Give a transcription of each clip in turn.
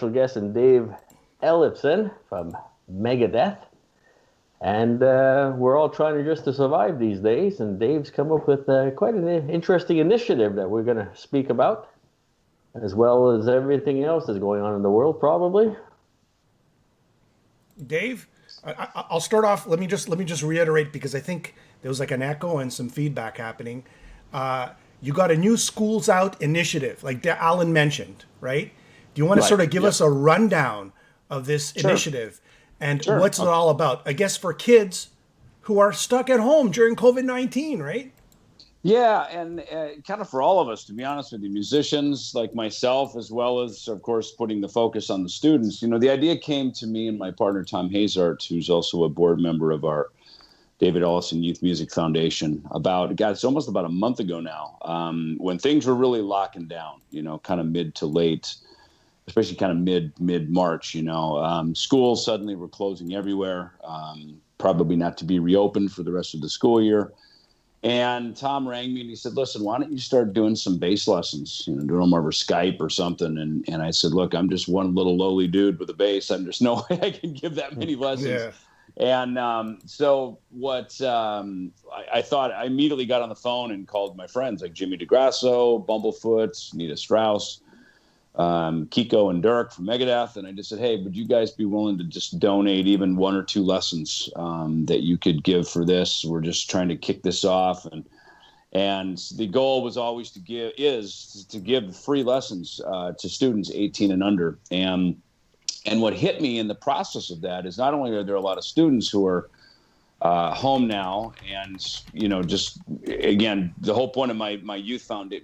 guest and Dave Ellefson from Megadeth. And we're all trying just to survive these days. And Dave's come up with quite an interesting initiative that we're going to speak about, as well as everything else that's going on in the world, probably. Dave, I'll start off. Let me just reiterate, because I think there was like an echo and some feedback happening. You got a new Schools Out initiative, like Alan mentioned, right? Do you want to sort of give us a rundown of this initiative and what's it all about? I guess for kids who are stuck at home during COVID-19, right? Yeah, and kind of for all of us, to be honest with you, musicians like myself, as well as, of course, putting the focus on the students. You know, the idea came to me and my partner, Tom Hazart, who's also a board member of our David Ellefson Youth Music Foundation, it's almost about a month ago now, when things were really locking down, you know, kind of mid to late, especially kind of mid-March, you know. Schools suddenly were closing everywhere, probably not to be reopened for the rest of the school year. And Tom rang me and he said, listen, why don't you start doing some bass lessons, you know, doing them over Skype or something. And I said, look, I'm just one little lowly dude with a bass. There's no way I can give that many lessons. Yeah. And so what I thought, I immediately got on the phone and called my friends like Jimmy DeGrasso, Bumblefoot, Nita Strauss, Kiko and Dirk from Megadeth. And I just said, hey, would you guys be willing to just donate even 1 or 2 lessons that you could give for this? We're just trying to kick this off. And the goal was always to give free lessons to students 18 and under. And what hit me in the process of that is not only are there a lot of students who are home now, and, you know, just, again, the whole point of my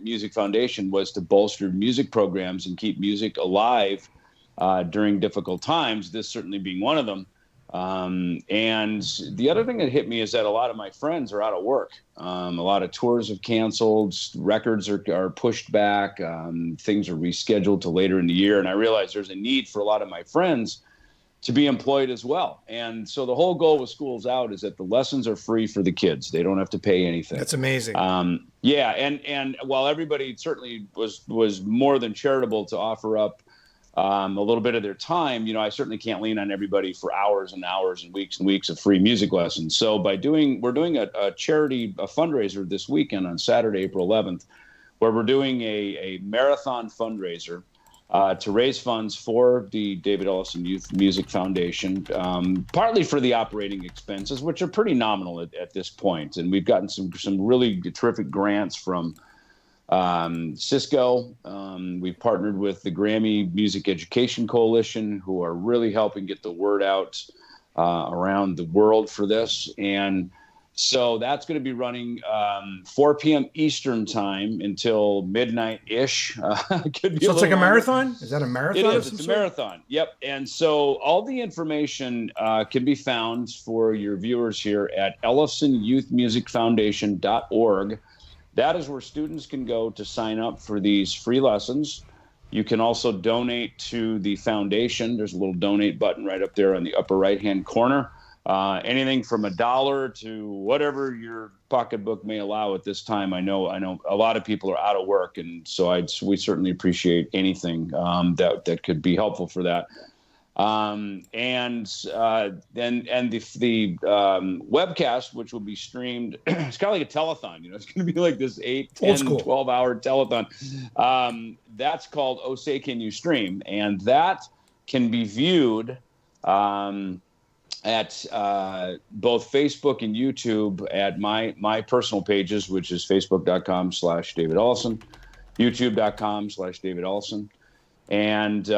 music foundation was to bolster music programs and keep music alive during difficult times, this certainly being one of them. And the other thing that hit me is that a lot of my friends are out of work. A lot of tours have canceled, records are pushed back, things are rescheduled to later in the year. And I realized there's a need for a lot of my friends to be employed as well. And so the whole goal with Schools Out is that the lessons are free for the kids. They don't have to pay anything. That's amazing. Yeah. And while everybody certainly was more than charitable to offer up a little bit of their time, you know, I certainly can't lean on everybody for hours and hours and weeks of free music lessons. So we're doing a charity, a fundraiser this weekend on Saturday, April 11th, where we're doing a marathon fundraiser to raise funds for the David Ellefson Youth Music Foundation, partly for the operating expenses, which are pretty nominal at this point. And we've gotten some really terrific grants from Cisco. We've partnered with the Grammy Music Education Coalition, who are really helping get the word out around the world for this. And so that's going to be running 4 p.m. Eastern time until midnight-ish. So it's like a marathon? Is that a marathon? It is. It's a marathon. Yep. And so all the information can be found for your viewers here at EllefsonYouthMusicFoundation.org. That is where students can go to sign up for these free lessons. You can also donate to the foundation. There's a little donate button right up there on the upper right-hand corner. Anything from $1 to whatever your pocketbook may allow at this time. I know a lot of people are out of work, and so we certainly appreciate anything that could be helpful for that. And the webcast, which will be streamed, it's kind of like a telethon, you know, it's going to be like this 8, 10, 12-hour telethon. That's called Oh Say Can You Stream, and that can be viewed at both Facebook and YouTube at my personal pages, which is facebook.com/David Ellefson, youtube.com/David Ellefson. And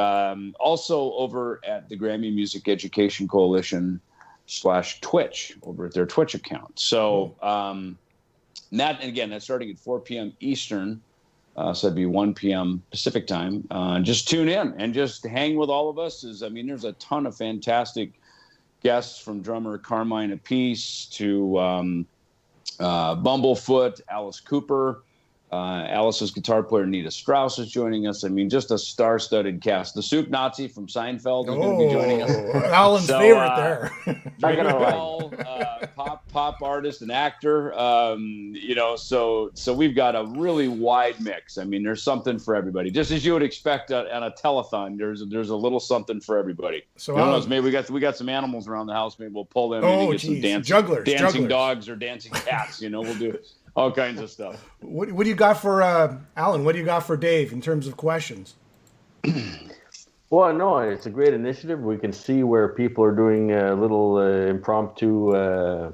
also over at the Grammy Music Education Coalition /Twitch, over at their Twitch account. So that's starting at 4 p.m. Eastern. So it'd be 1 p.m. Pacific time. Just tune in and just hang with all of us. There's a ton of fantastic guests, from drummer Carmine Appice to Bumblefoot, Alice Cooper, Alice's guitar player Nita Strauss is joining us. I mean, just a star-studded cast. The Soup Nazi from Seinfeld is going to be joining us. Alan's favorite there. Not gonna lie. Pop artist and actor. So we've got a really wide mix. I mean, there's something for everybody. Just as you would expect on a telethon, there's a little something for everybody. So who knows? Maybe we got some animals around the house. Maybe we'll pull them in and get some dancing dogs or dancing cats. We'll do all kinds of stuff. What do you got for Alan? What do you got for Dave in terms of questions? Well, no, it's a great initiative. We can see where people are doing little impromptu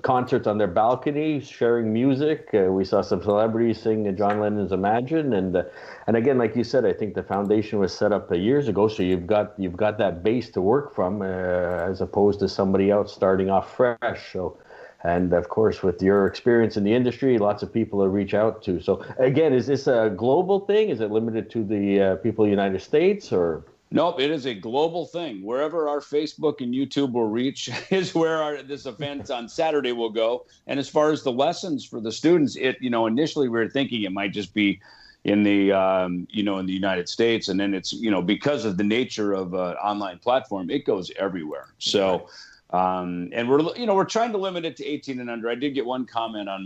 concerts on their balconies, sharing music. We saw some celebrities sing John Lennon's "Imagine," and again, like you said, I think the foundation was set up years ago, so you've got that base to work from, as opposed to somebody else starting off fresh. So. And of course, with your experience in the industry, lots of people to reach out to. So again, is this a global thing? Is it limited to the people of the United States, or? Nope, it is a global thing. Wherever our Facebook and YouTube will reach is where this event on Saturday will go. And as far as the lessons for the students, initially we were thinking it might just be in the in the United States, and then it's because of the nature of an online platform, it goes everywhere. So. And we're trying to limit it to 18 and under. I did get one comment on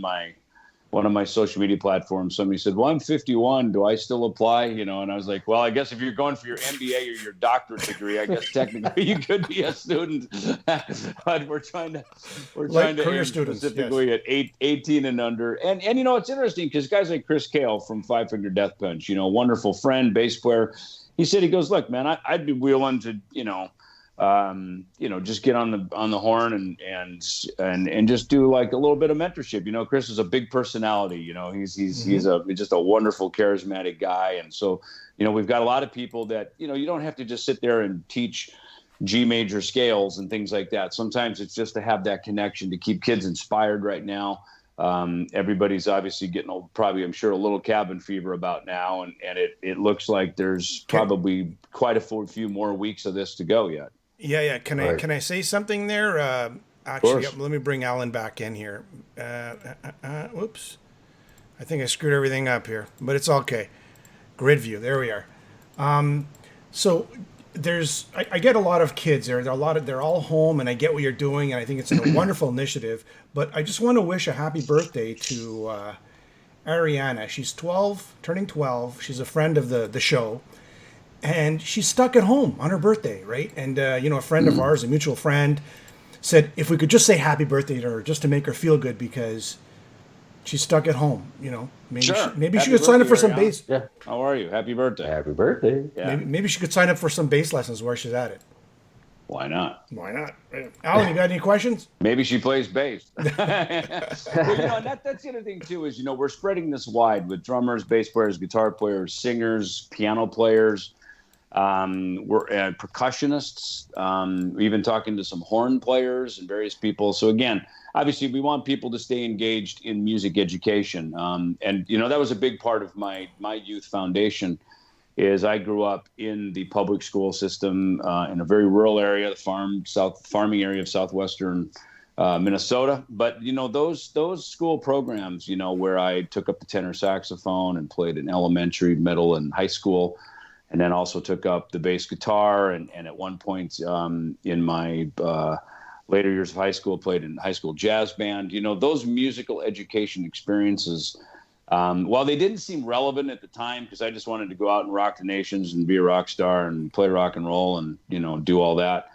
one of my social media platforms. Somebody said, "Well, I'm 51. Do I still apply?" And I was like, "Well, I guess if you're going for your MBA or your doctorate degree, I guess technically you could be a student." But we're trying to aim specifically at 18 and under. And it's interesting because guys like Chris Cale from Five Finger Death Punch, wonderful friend, bass player. He said, "Look, man, I'd be willing to, just get on the horn and just do like a little bit of mentorship." Chris is a big personality. He's just a wonderful, charismatic guy, and so we've got a lot of people that you don't have to just sit there and teach G major scales and things like that. Sometimes it's just to have that connection to keep kids inspired right now. Everybody's obviously getting probably, I'm sure, a little cabin fever about now, and it looks like there's probably quite a few more weeks of this to go yet. Yeah. Can I say something there? Actually, let me bring Alan back in here. Whoops. I think I screwed everything up here, but it's okay. Grid view. There we are. So I get a lot of kids there. They're all home, and I get what you're doing, and I think it's a wonderful initiative. But I just want to wish a happy birthday to Ariana. She's 12, turning 12. She's a friend of the show. And she's stuck at home on her birthday, right? And, a friend of ours, a mutual friend, said if we could just say happy birthday to her just to make her feel good because she's stuck at home, Maybe she could sign up for some bass. Yeah. How are you? Happy birthday. Happy birthday. Yeah. Maybe she could sign up for some bass lessons while she's at it. Why not? Alan, you got any questions? Maybe she plays bass. Well, that's the other thing, too, is, we're spreading this wide with drummers, bass players, guitar players, singers, piano players. We're percussionists, even talking to some horn players and various people. So again, obviously we want people to stay engaged in music education. And that was a big part of my youth foundation is I grew up in the public school system, in a very rural area, the farming area of southwestern Minnesota. But, those school programs, where I took up the tenor saxophone and played in elementary, middle, and high school, and then also took up the bass guitar. And at one point in my later years of high school, played in high school jazz band. Those musical education experiences, while they didn't seem relevant at the time because I just wanted to go out and rock the nations and be a rock star and play rock and roll and, do all that.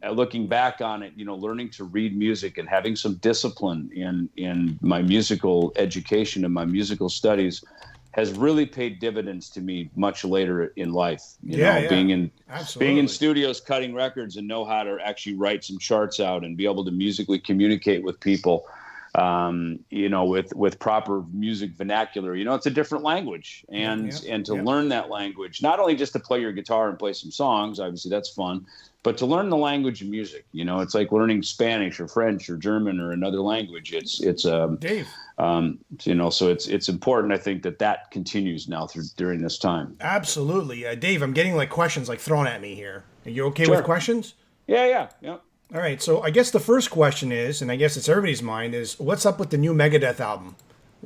Looking back on it, learning to read music and having some discipline in my musical education and my musical studies has really paid dividends to me much later in life. Being in studios, cutting records, and know how to actually write some charts out and be able to musically communicate with people, with proper music vernacular. It's a different language, and to learn that language, not only just to play your guitar and play some songs, obviously that's fun, but to learn the language of music. It's like learning Spanish or French or German or another language. It's Dave. So it's important, I think, that continues now during this time. Absolutely. Dave, I'm getting questions thrown at me here. Are you okay with questions? Yeah. All right. So I guess the first question is, and I guess it's everybody's mind, is what's up with the new Megadeth album?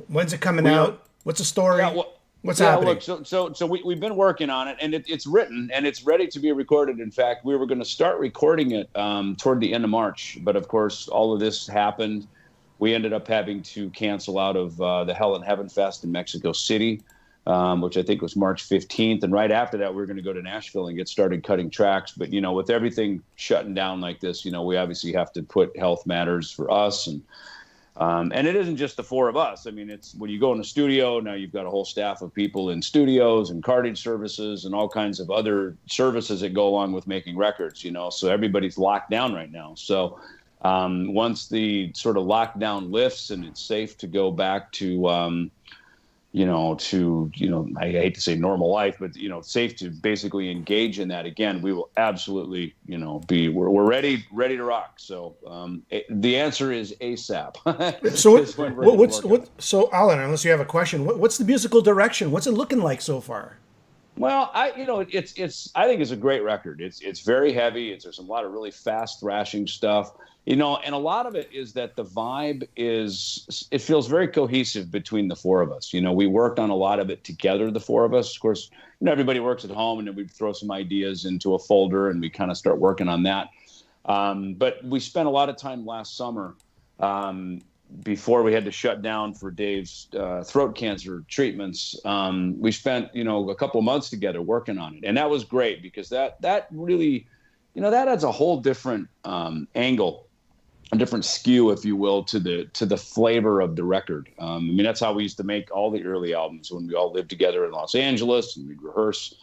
When's it coming out? What's the story? Yeah, well, What's yeah, happening? look, so we've been working on it, and it's written and it's ready to be recorded. In fact, we were going to start recording it toward the end of March, but of course, all of this happened. We ended up having to cancel out of the Hell in Heaven Fest in Mexico City, which I think was March 15th, and right after that, we were going to go to Nashville and get started cutting tracks. But with everything shutting down like this, we obviously have to put health matters for us and it isn't just the four of us. I mean, it's when you go in the studio, now you've got a whole staff of people in studios and cartage services and all kinds of other services that go along with making records, so everybody's locked down right now. So once the sort of lockdown lifts and it's safe to go back to, I hate to say normal life, but, safe to basically engage in that again, we will absolutely, we're ready to rock. So the answer is ASAP. So Alan, unless you have a question, what's the musical direction? What's it looking like so far? Well, I think it's a great record. It's very heavy. There's a lot of really fast thrashing stuff, and a lot of it is that the vibe it feels very cohesive between the four of us. We worked on a lot of it together, the four of us. Of course, everybody works at home, and then we throw some ideas into a folder and we kind of start working on that. But we spent a lot of time last summer before we had to shut down for Dave's throat cancer treatments. We spent, a couple of months together working on it. And that was great because that really, that adds a whole different angle, a different skew, if you will, to the flavor of the record. That's how we used to make all the early albums when we all lived together in Los Angeles and we'd rehearse,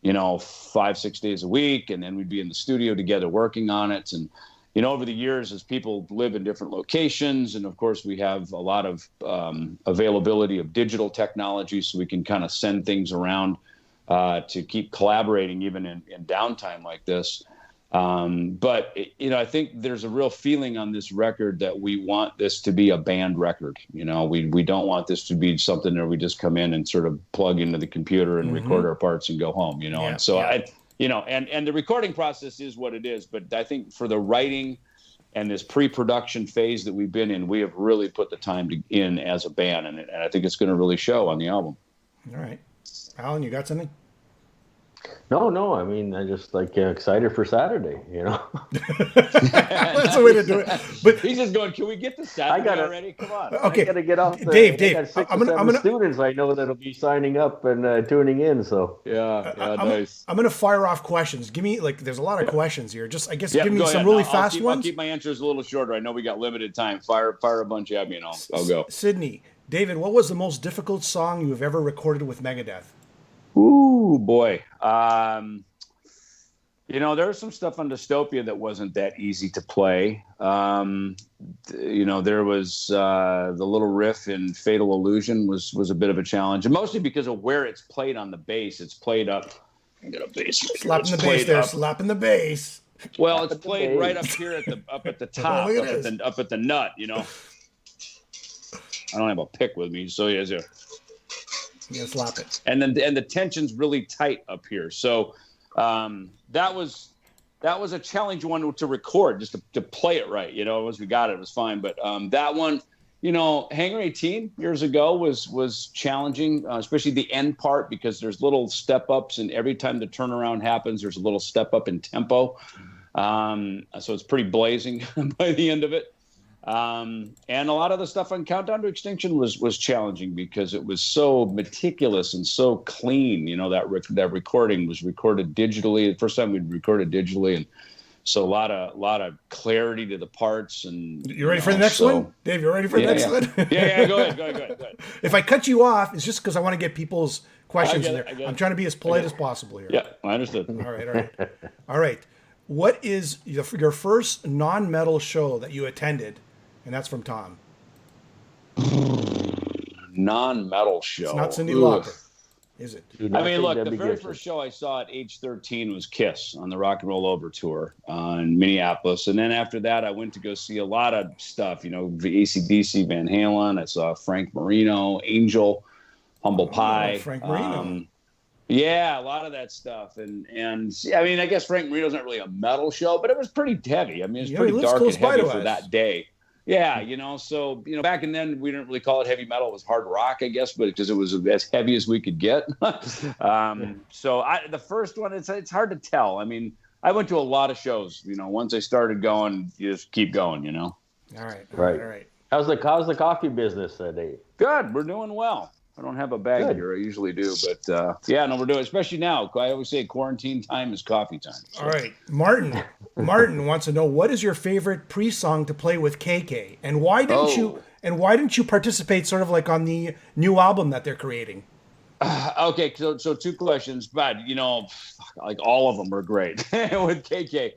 5-6 days a week. And then we'd be in the studio together working on it. And, over the years, as people live in different locations, and of course we have a lot of availability of digital technology, so we can kind of send things around to keep collaborating even in downtime like this. But I think there's a real feeling on this record that we want this to be a band record. We don't want this to be something where we just come in and sort of plug into the computer and record our parts and go home. And so and the recording process is what it is. But I think for the writing and this pre-production phase that we've been in, we have really put the time in as a band, and I think it's going to really show on the album. All right, Alan, you got something? No. I just excited for Saturday. That's the way to do it. But he's just going, can we get to Saturday already? Come on. Okay. I got to get off. Dave. I got 6 or 7 students I know that'll be signing up and tuning in. So nice. I'm gonna fire off questions. Give me there's a lot of questions here. Just give me some ahead. really fast ones. I'll keep my answers a little shorter. I know we got limited time. Fire a bunch at me, and I'll go. Sydney, David, what was the most difficult song you have ever recorded with Megadeth? Ooh, boy. There's some stuff on Dystopia that wasn't that easy to play. There was the little riff in Fatal Illusion was a bit of a challenge, and mostly because of where it's played on the bass. It's played up. I got a bass. Slapping the bass there. Slapping the bass. Well, it's played right up here up at the top, up at the nut. I don't have a pick with me, so yeah. You gotta slap it. And the tension's really tight up here. So that was a challenge one to record, just to play it right. Once we got it, it was fine. But that one, Hangar 18 years ago was challenging, especially the end part, because there's little step ups, and every time the turnaround happens, there's a little step up in tempo. So it's pretty blazing by the end of it. And a lot of the stuff on Countdown to Extinction was challenging because it was so meticulous and so clean. That recording was recorded digitally. The first time we'd recorded digitally, and so a lot of clarity to the parts. And you ready for the next one, Dave? You ready for the next one? Yeah. Go ahead. If I cut you off, it's just because I want to get people's questions in there. I'm trying to be as polite as possible here. Yeah, I understood. All right. What is your first non-metal show that you attended? And that's from Tom. Non-metal show. It's not Cyndi Lauper, is it? Look, the very first show I saw at age 13 was Kiss on the Rock and Roll Over tour in Minneapolis. And then after that, I went to go see a lot of stuff, AC/DC, Van Halen. I saw Frank Marino, Angel, Humble Pie. Frank Marino. Yeah, a lot of that stuff. And I guess Frank Marino's not really a metal show, but it was pretty heavy. It's pretty dark and heavy for that day. Yeah, so back in then we didn't really call it heavy metal; it was hard rock, I guess, but because it was as heavy as we could get. So the first one, it's hard to tell. I mean, I went to a lot of shows. Once I started going, you just keep going. All right. How's the coffee business, Dave? Good, we're doing well. I don't have a bag here. I usually do, but we're doing. Especially now, I always say quarantine time is coffee time. So. All right, Martin. Martin wants to know, what is your favorite pre-song to play with KK, and why didn't you participate sort of like on the new album that they're creating? Okay, so two questions, but like all of them are great with KK.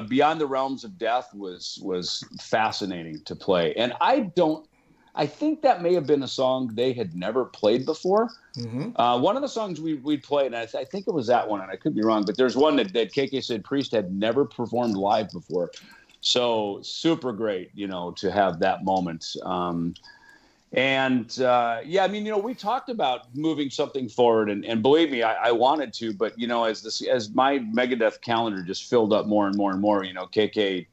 Beyond the Realms of Death was fascinating to play, and I think that may have been a song they had never played before. Mm-hmm. One of the songs we played, and I think it was that one, and I could be wrong, but there's one that KK said Priest had never performed live before. So super great, to have that moment. We talked about moving something forward, and believe me, I wanted to, but as my Megadeth calendar just filled up more and more and more, KK.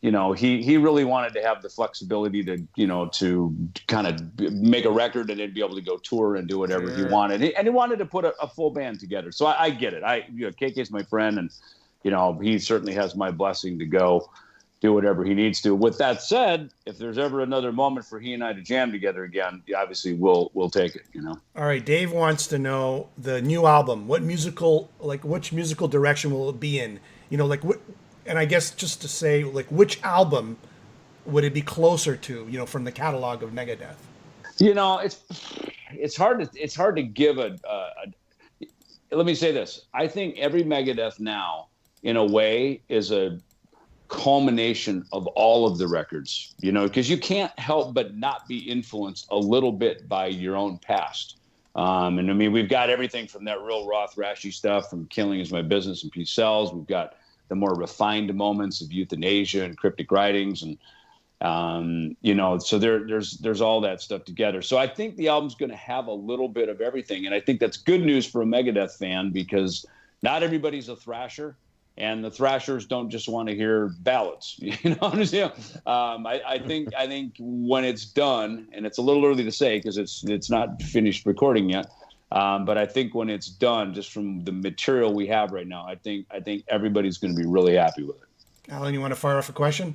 He really wanted to have the flexibility to kind of make a record and then be able to go tour and do whatever he wanted. And he wanted to put a full band together. So I get it. KK's my friend, and, he certainly has my blessing to go do whatever he needs to. With that said, if there's ever another moment for he and I to jam together again, obviously we'll take it, All right. Dave wants to know the new album. Which musical direction will it be in? And I guess just to say, which album would it be closer to, from the catalog of Megadeth? It's hard to give let me say this. I think every Megadeth now, in a way, is a culmination of all of the records, because you can't help but not be influenced a little bit by your own past. And I mean, we've got everything from that real raw, thrashy stuff from Killing Is My Business and Peace Sells. We've got the more refined moments of Euthanasia and Cryptic Writings, and so there's all that stuff together. So I think the album's going to have a little bit of everything, and I think that's good news for a Megadeth fan, because not everybody's a thrasher, and the thrashers don't just want to hear ballads. I think when it's done, and it's a little early to say because it's not finished recording yet. But I think when it's done, just from the material we have right now, I think everybody's going to be really happy with it. Alan, you want to fire off a question?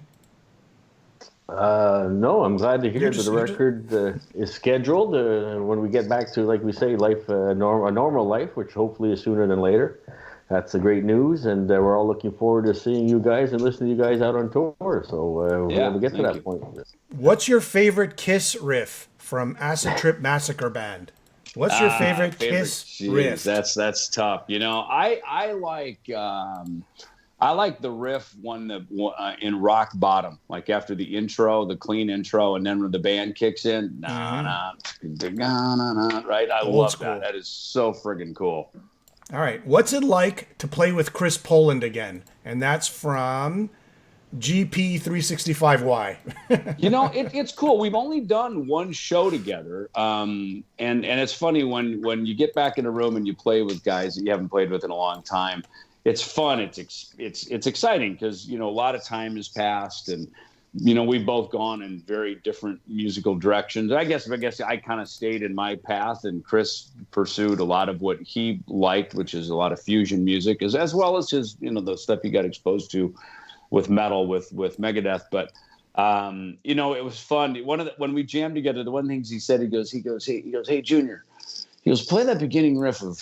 No, I'm glad to hear that the record is scheduled. When we get back to, like we say, life, a normal life, which hopefully is sooner than later. That's the great news, and we're all looking forward to seeing you guys and listening to you guys out on tour. So we'll get to that point. What's your favorite Kiss riff from Acid Trip Massacre Band? What's your favorite Kiss riff? That's tough. I like the riff in Rock Bottom, like after the intro, the clean intro, and then when the band kicks in, right? I love that. That is so friggin' cool. All right. What's it like to play with Chris Poland again? And that's from GP365Y. It's cool. We've only done one show together. And it's funny when you get back in a room and you play with guys that you haven't played with in a long time. It's fun. It's exciting because, a lot of time has passed, and, we've both gone in very different musical directions. I guess I kind of stayed in my path, and Chris pursued a lot of what he liked, which is a lot of fusion music, as well as his, the stuff he got exposed to with metal, with Megadeth. But, it was fun. When we jammed together, the one things he said, he goes, "Hey, Junior," he goes, "play that beginning riff of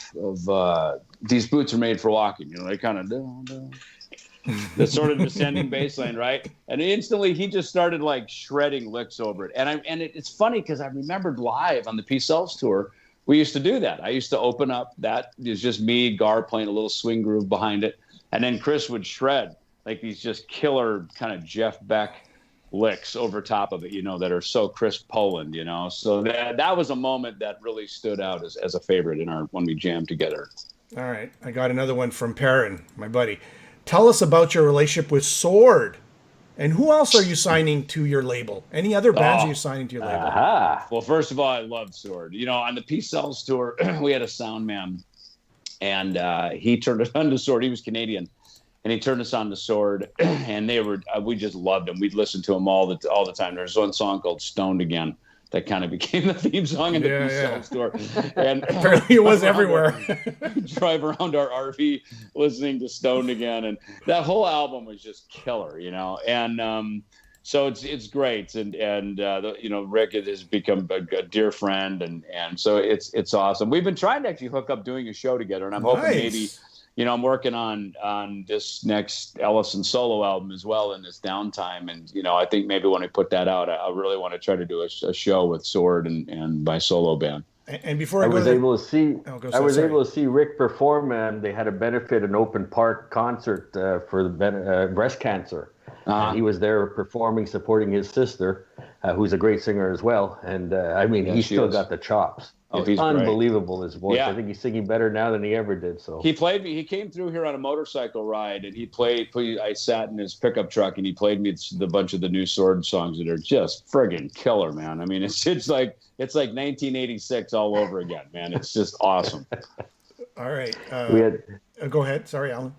These Boots Are Made for Walking." They kind of the sort of descending bass line, right? And instantly he just started like shredding licks over it. And it's funny because I remembered live on the Peace Sells tour, we used to do that. I used to open up that. It was just me, Gar playing a little swing groove behind it. And then Chris would shred like these just killer kind of Jeff Beck licks over top of it, that are so Chris Poland, So that was a moment that really stood out as a favorite when we jammed together. All right. I got another one from Perrin, my buddy. Tell us about your relationship with Sword. And who else are you signing to your label? Any other bands are you signing to your label? Well, first of all, I love Sword. On the Peace Sells tour, we had a sound man, and he turned it on to Sword. He was Canadian. and he turned us on to Sword, and we just loved him. We'd listen to him all the time. There's one song called "Stoned Again" that kind of became the theme song in the P-Cell store. And apparently it was everywhere. Drive around our RV listening to "Stoned Again," and that whole album was just killer, And so it's great, and Rick has become a dear friend, and so it's awesome. We've been trying to actually hook up doing a show together, and I'm hoping maybe. I'm working on this next Ellefson solo album as well in this downtime. And, I think maybe when I put that out, I really want to try to do a show with Sword and my solo band. And before I was able to see Rick perform, and they had a benefit an open park concert for the breast cancer. And he was there performing, supporting his sister, who's a great singer as well. And he's still got the chops. Oh, it's unbelievable, his voice. Yeah. I think he's singing better now than he ever did. So he played me. He came through here on a motorcycle ride, and he played. I sat in his pickup truck, and he played me the bunch of the new Sword songs that are just friggin' killer, man. I mean, it's like 1986 all over again, man. It's just awesome. All right, we had. Go ahead. Sorry, Alan.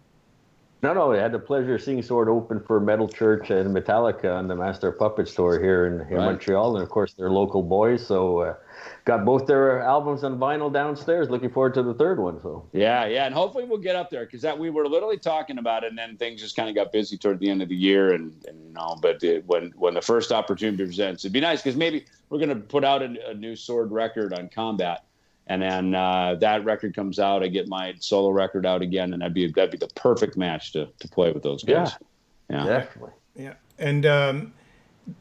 No, I had the pleasure of seeing Sword open for Metal Church and Metallica on the Master Puppet Store here in Montreal, and of course they're local boys, so got both their albums on vinyl downstairs. Looking forward to the third one. So yeah, and hopefully we'll get up there, because we were literally talking about it, and then things just kind of got busy toward the end of the year, but when the first opportunity presents, it'd be nice, because maybe we're going to put out a new Sword record on Combat. And then that record comes out, I get my solo record out again, and that'd be the perfect match to play with those guys. Yeah, definitely. Yeah,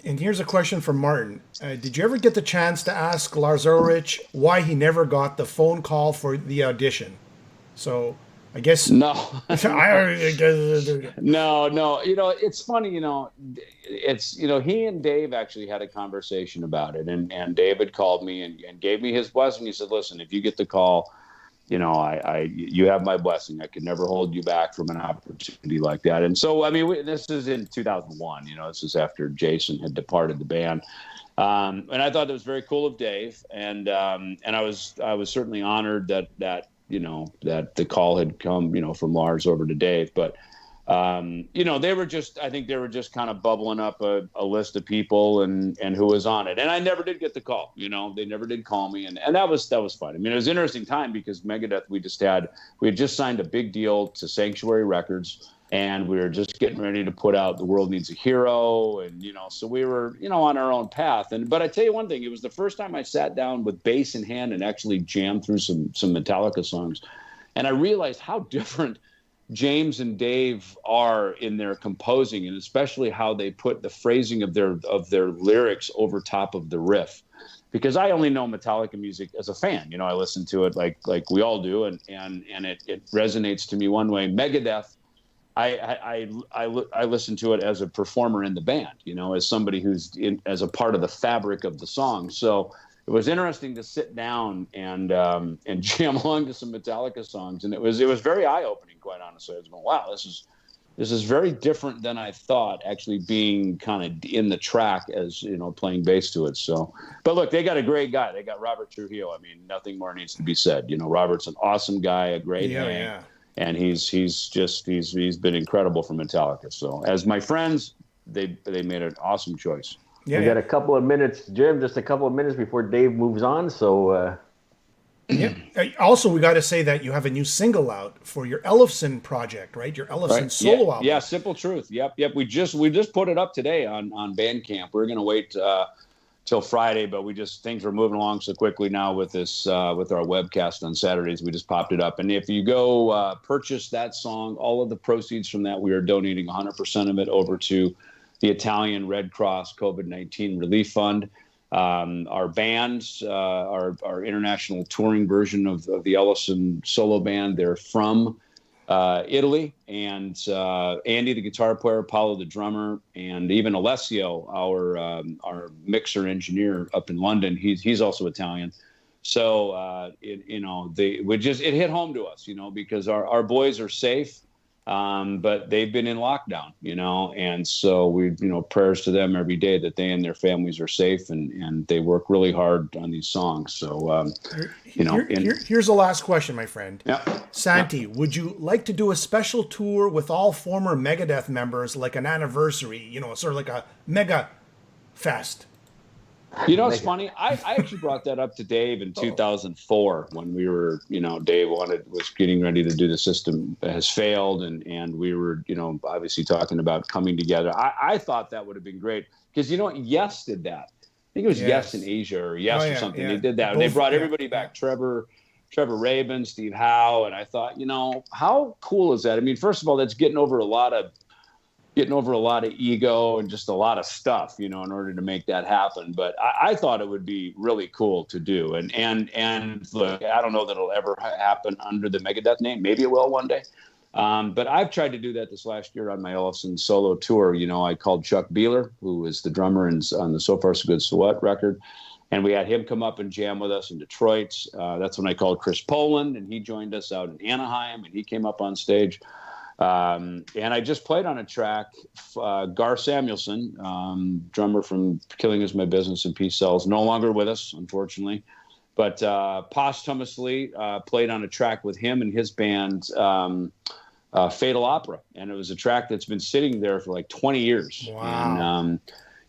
and here's a question from Martin. Did you ever get the chance to ask Lars Ulrich why he never got the phone call for the audition? So I guess no. No. It's funny. He and Dave actually had a conversation about it, and David called me and gave me his blessing. He said, "Listen, if you get the call, you have my blessing. I could never hold you back from an opportunity like that." And so, this is in 2001. This is after Jason had departed the band. And I thought that was very cool of Dave, and I was certainly honored that the call had come, from Lars over to Dave. But, they were just kind of bubbling up a list of people and who was on it. And I never did get the call, they never did call me. And that was fun. It was an interesting time, because Megadeth, we had just signed a big deal to Sanctuary Records, and we were just getting ready to put out The World Needs a Hero. And, so we were, on our own path. But I tell you one thing, it was the first time I sat down with bass in hand and actually jammed through some Metallica songs. And I realized how different James and Dave are in their composing, and especially how they put the phrasing of their lyrics over top of the riff. Because I only know Metallica music as a fan. I listen to it like we all do, and it resonates to me one way. Megadeth, I listen to it as a performer in the band, as somebody who's as a part of the fabric of the song. So it was interesting to sit down and jam along to some Metallica songs, and it was very eye-opening, quite honestly. I was going, wow, this is very different than I thought, actually being kind of in the track as playing bass to it. So, but look, they got a great guy. They got Robert Trujillo. Nothing more needs to be said. Robert's an awesome guy, a great hang. Yeah. And he's been incredible for Metallica. So as my friends, they made an awesome choice. Yeah, we got a couple of minutes, Jim, just a couple of minutes before Dave moves on. So yeah. Also, we got to say that you have a new single out for your Ellefson project, right? Your Ellefson solo album. Yeah, Simple Truth. Yep. We just put it up today on Bandcamp. We're going to wait till Friday, but things were moving along so quickly now with this with our webcast on Saturdays. We just popped it up, and if you go purchase that song, all of the proceeds from that, we are donating 100% of it over to the Italian Red Cross COVID-19 Relief Fund. Our bands, our international touring version of the Ellefson solo band, they're from Italy, and Andy, the guitar player, Paolo, the drummer, and even Alessio, our mixer engineer up in London, he's also Italian. So it hit home to us, because our boys are safe. But they've been in lockdown, and so we, prayers to them every day that they and their families are safe, and they work really hard on these songs. So, here's the last question, my friend. Yeah. Santi, would you like to do a special tour with all former Megadeth members, like an anniversary, sort of like a mega fest? It's funny. I actually brought that up to Dave in 2004 when we were, Dave was getting ready to do The System Has Failed, and we were, obviously talking about coming together. I thought that would have been great because Yes did that. I think it was Yes in Asia or Yes or something. Yeah. They did that. And they brought everybody back. Trevor Rabin, Steve Howe, and I thought, how cool is that? I mean, first of all, that's getting over a lot of ego and just a lot of stuff, in order to make that happen. But I thought it would be really cool to do. And look, I don't know that it'll ever happen under the Megadeth name. Maybe it will one day. But I've tried to do that this last year on my Ellefson solo tour. I called Chuck Beeler, who is the drummer on the So Far So Good So What record. And we had him come up and jam with us in Detroit. That's when I called Chris Poland, and he joined us out in Anaheim, and he came up on stage. And I just played on a track, Gar Samuelson, drummer from Killing Is My Business and Peace Sells, no longer with us, unfortunately, but posthumously played on a track with him and his band, Fatal Opera. And it was a track that's been sitting there for like 20 years. Wow. And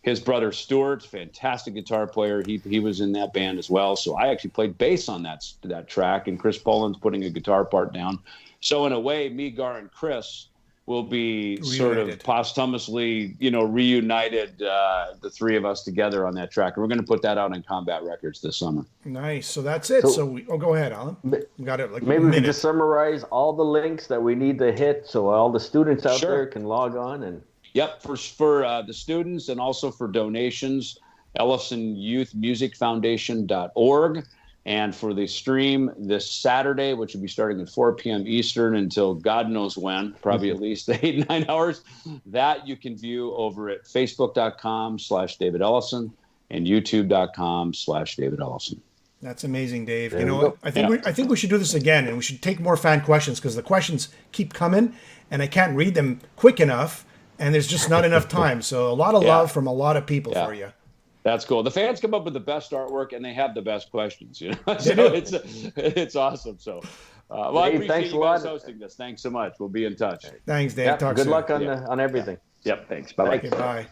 his brother Stuart, fantastic guitar player, he was in that band as well. So I actually played bass on that track, and Chris Poland's putting a guitar part down. So in a way, me, Gar, and Chris will be sort of posthumously, reunited, the three of us together on that track. And we're going to put that out on Combat Records this summer. Nice. So that's it. Go ahead, Alan. We got it. Maybe we can just summarize all the links that we need to hit so all the students out there can log on. And Yep, for the students and also for donations, EllefsonYouthMusicFoundation.org. And for the stream this Saturday, which will be starting at 4 p.m. Eastern until God knows when, probably at least 8-9 hours, that you can view over at Facebook.com/David Ellefson and YouTube.com/David Ellefson. That's amazing, Dave. I think we should do this again, and we should take more fan questions because the questions keep coming, and I can't read them quick enough, and there's just not enough time. So a lot of love from a lot of people for you. That's cool. The fans come up with the best artwork, and they have the best questions. So it's awesome. So, I appreciate you guys hosting this. Thanks so much. We'll be in touch. Thanks, Dave. Good luck on everything. Yep. Thanks. Bye. Bye.